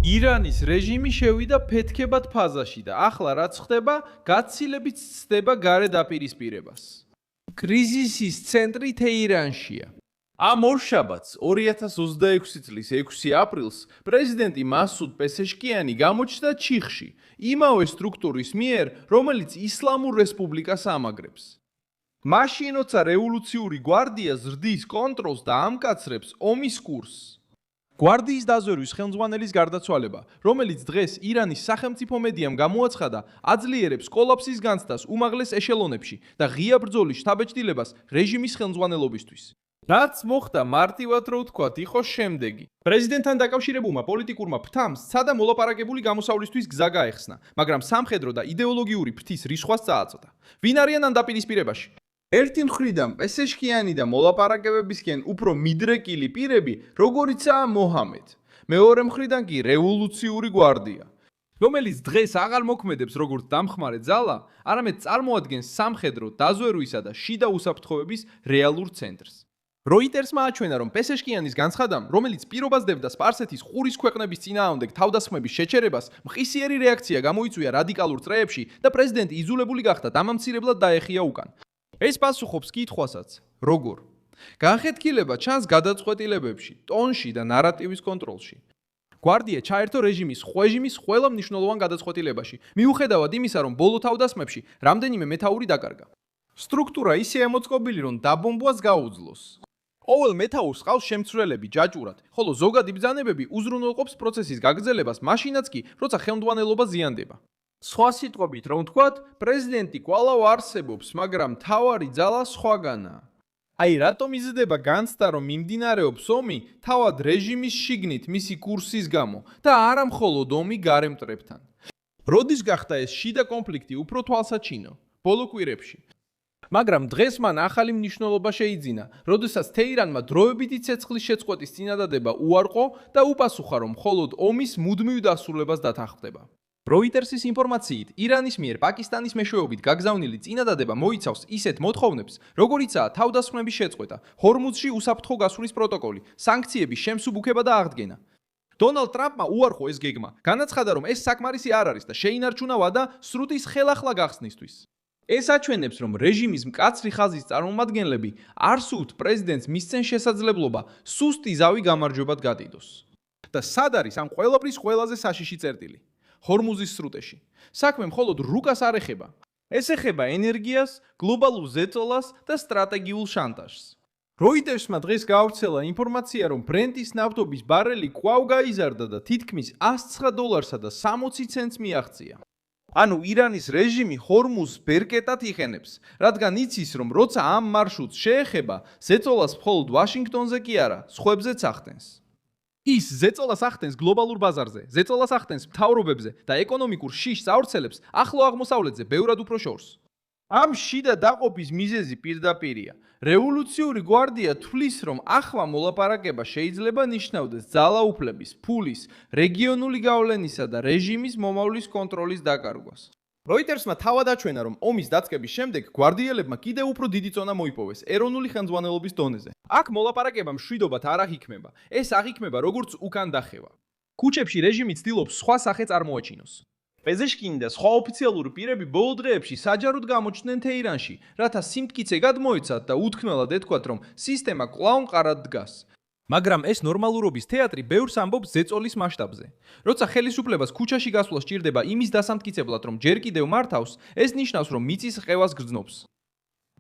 ირანის რეჟიმი შევიდა ფეთქებად ფაზაში და ახლა რაც ხდება, გაცილებით ცდება გარე დაპირისპირებას. კრიზისის ცენტრი თეირანშია. ამ ორშაბათს 2026 წლის 6 აპრილს პრეზიდენტი მასუდ პესეშკიანი გამოჩნდა ჩიხში, იმავე სტრუქტურის მიერ, რომელიც ისლამურ რესპუბლიკას ამაგრებს. მაშინ როცა რევოლუციური გვარდია ზრდის კონტროლს და ამკაცრებს ომის კურსს. გვარდიის დაზვერვის ხელმძღვანელის გარდაცვალება, რომელიც დღეს ირანის სახელმწიფო მედიამ გამოაცხადა, აძლიერებს კოლაფსის განცდას უმაღლეს ეშელონებში და ღია ბრძოლის შთაბეჭდილებას რეჟიმის ხელმძღვანელობისთვის. რაც მოხდა მარტივად რო ვთქვათ, იყო შემდეგი. პრეზიდენტთან დაკავშირებულმა პოლიტიკურმა ფრთამ სცადა მოლაპარაკებული გამოსავლისთვის გზა გაეხსნა, მაგრამ სამხედრო და იდეოლოგიური ფრთის რისხვას წააწოდა. ვინ არიან ამ დაპირისპირებაში? ერთი მხრიდან პესეშკიანი და მოლაპარაკებებისკენ უფრო მიდრეკილი პირები, როგორიცაა მოჰამედ. მეორე მხრიდან კი რევოლუციური გვარდია, რომელიც დღეს აღარ მოქმედებს როგორც დამხმარე ძალა, არამედ წარმოადგენს სამხედრო დაზვერვისა და შიდა უსაფრთხოების რეალურ ცენტრს. როიტერსმა აჩვენა, რომ პესეშკიანის განცხადამ, რომელიც პირობას დებდა სპარსეთის ყურის ქვეყნების წინააღმდეგ თავდასხმების შეჩერებას, მყისიერი რეაქცია გამოიწვია რადიკალურ წრეებში და პრეზიდენტი იზოლებული გახდა დამამცირებლად დაეხია უკან. ეს პასუხობს კითხვასაც, როგორ? განხეთქილება ჩანს გადაწყვეტილებებში, ტონში და ნარატივის კონტროლში. გვარდია ჩაერთო რეჟიმის ყველა მნიშვნელოვან გადაწყვეტილებაში, მიუხედავად იმისა, რომ ბოლო თავდასხმებში რამდენიმე მეთაური დაკარგა. სტრუქტურა ისე ამოწყობილი, რომ დაბომბვას გაუძლოს. ყოველ მეთაურს ყავს შემცვლელები ჯაჭურად, ხოლო ზოგადი ბრძანებები უზრუნველყოფს პროცესის გაგრძელებას, მაშინაც კი, როცა ხელმძღვანელობა ზიანდება. სხვა სიტყვებით რომ ვთქვათ, პრეზიდენტი კვალავ არსებობს, მაგრამ მთავარი ძალა სხვაგანაა. აი რატომ იზრდება განცდა, რომ მიმდინარეობს ომი თავად რეჟიმის შიგნით მისი კურსის გამო და არა მხოლოდ ომი გარემტრებთან. როდის გახდა ეს შიდა კონფლიქტი უფრო თვალსაჩინო? ბოლო კვირებში. მაგრამ დღეს მან ახალი მნიშვნელობა შეიძინა, როდესაც თეირანმა დროებითი ცეცხლის შეწყვეტის წინადადება უარყო და უპასუხა, რომ მხოლოდ ომის მუდმივ დასრულებას დათანხმდება. როიტერსის ინფორმაციით, ირანის მიერ პაკისტანის მეშვეობით გაგზავნილი წინადადება მოიცავს ისეთ მოთხოვნებს, როგორიცაა თავდასხმების შეწყვეტა, ჰორმუზში უსაფრთხო გასვლის პროტოკოლი, სანქციების შემსუბუქება და აღდგენა. დონალდ ტრამპმა უარყო ეს გეგმა, განაცხადა, რომ ეს საკმარისი არ არის და შეინარჩუნა ვადა სრუტის ხელახლა გახსნისთვის. ეს აჩვენებს, რომ რეჟიმის მკაცრი ხაზის წარმომადგენლები არ სურთ პრეზიდენტს მისცენ შესაძლებლობა სუსტი ზავი გამარჯვებად გადიდოს. და სად არის ამ ყველაფრის ყველაზე საშიში წერტილი? ჰორმუზის სრუტეში. საქმე მხოლოდ რუკას არ ეხება. ეს ეხება ენერგიას, გლობალურ ზეწოლას და სტრატეგიულ შანტაჟს. როიტერსმა დღეს გაავრცელა ინფორმაცია, რომ ბრენტის ნავთობის ბარელი კვლავ გაიზარდა და თითქმის $109.60 მიაღწია. ანუ ირანის რეჟიმი ჰორმუზს ბერკეტად იყენებს, რადგან იცის, რომ როცა ამ მარშრუტს შეეხება, ზეწოლას მხოლოდ ვაშინგტონზე კი არა, სხვებზეც ახდენს. ის ზეწოლას ახდენს გლობალურ ბაზარზე, ზეწოლას ახდენს მთავრობებზე და ეკონომიკურ შიშს ავრცელებს ახლო აღმოსავლეთზე ბევრად უფრო შორს. ამ შიდა დაყოფის მიზეზი პირდაპირია. რევოლუციური გვარდია თვლის, რომ ახლა მოლაპარაკება შეიძლება ნიშნავდეს ძალაუფლების, ფულის, რეგიონული გავლენისა და რეჟიმის მომავლის კონტროლის დაკარგვას. როიტერსმა თავად აჩვენა, რომ ომის დაწყების შემდეგ გვარდიელებმა კიდევ უფრო დიდი წონა მოიპოვეს ეროვნული ხელმძღვანელობის დონეზე. აქ მოლაპარაკება მშვიდობად არ აღიქმება. ეს აღიქმება როგორც უკან დახევა. ქუჩებში რეჟიმი ცდილობს სხვა სახე წარმოაჩინოს. პეზეშკინი და სხვა ოფიციალური პირები ბოლო დღეებში საჯაროდ გამოჩნდნენ თეირანში, რათა სიმტკიცე გადმოეცათ და უთქმელად ეთქვათ, რომ სისტემა კვლავ მყარად დგას. მაგრამ ეს ნორმალურობის თეატრი ბევრს ამბობს ზეწოლის მასშტაბზე. როცა ხელისუფლებას ქუჩაში გასვლა სჭირდება იმის დასამტკიცებლად, რომ ჯერ კიდევ მართავს, ეს ნიშნავს, რომ მიწის ყევას გრძნობს.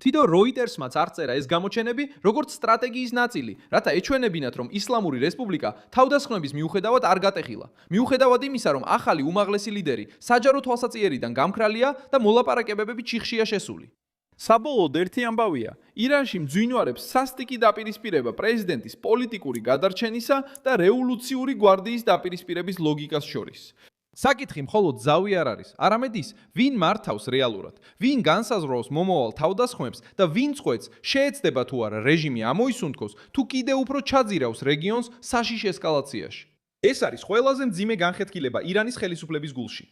თვითონ როიტერსმაც არწერა ეს გამოჩენები, როგორც სტრატეგიის ნაწილი, რათა ეჩვენებინათ, რომ ისლამური რესპუბლიკა თავდასხმების მიუხედავად არ გატეხილა. მიუხედავად იმისა, რომ ახალი უმაღლესი ლიდერი საჯარო თვალსაჩინარიდან გამქრალია და მოლაპარაკებები ჩიხშია შესული. საბოლოოდ ერთი ამბავია, ირანში მძვინვარებს სასტიკი დაპირისპირება პრეზიდენტის პოლიტიკური გადარჩენისა და რევოლუციური გვარდიის დაპირისპირების ლოგიკას შორის. საკითხი მხოლოდ ზავი არ არის, არამედ ის, ვინ მართავს რეალურად, ვინ განსაზღვრავს მომავალ თავდასხმებს და ვინ წყვეტს, შეეცდება თუ არა რეჟიმი ამოისუნთქოს, თუ კიდევ უფრო ჩაძირავს რეგიონს საშიშ ესკალაციაში. ეს არის ყველაზე მძიმე განხეთქილება ირანის ხელისუფლების გულში.